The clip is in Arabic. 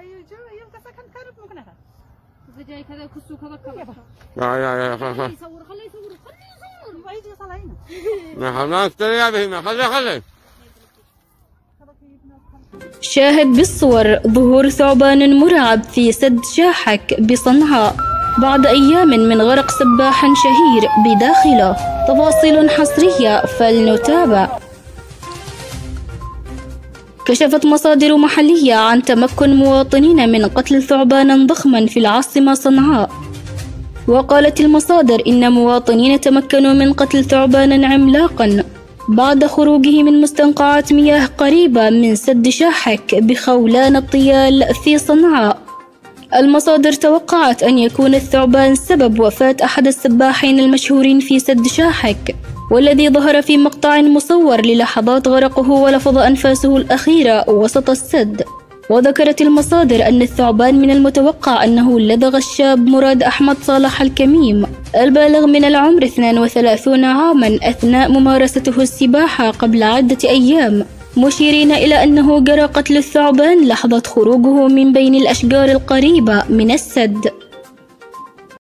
يبقى سكن كرب ممكن هذا إذا جاي كذا كسو كذا كذا يا خليه يصور خليه يصور يبغى يجي يصل هنا ما خلاص تريا بهنا خليه شاهد بالصور ظهور ثعبان مرعب في سد شاحك بصنعاء بعد أيام من غرق سباح شهير بداخله. تفاصيل حصرية فلنتابع. كشفت مصادر محلية عن تمكن مواطنين من قتل ثعبانا ضخما في العاصمة صنعاء. وقالت المصادر إن مواطنين تمكنوا من قتل ثعبانا عملاقا بعد خروجه من مستنقعات مياه قريبة من سد شاحك بخولان الطيال في صنعاء. المصادر توقعت أن يكون الثعبان سبب وفاة أحد السباحين المشهورين في سد شاحك، والذي ظهر في مقطع مصور للحظات غرقه ولفظ أنفاسه الأخيرة وسط السد. وذكرت المصادر أن الثعبان من المتوقع أنه لدغ الشاب مراد أحمد صالح الكميم البالغ من العمر 32 عاما أثناء ممارسته السباحة قبل عدة أيام، مشيرين إلى أنه جرى قتل الثعبان لحظة خروجه من بين الأشجار القريبة من السد.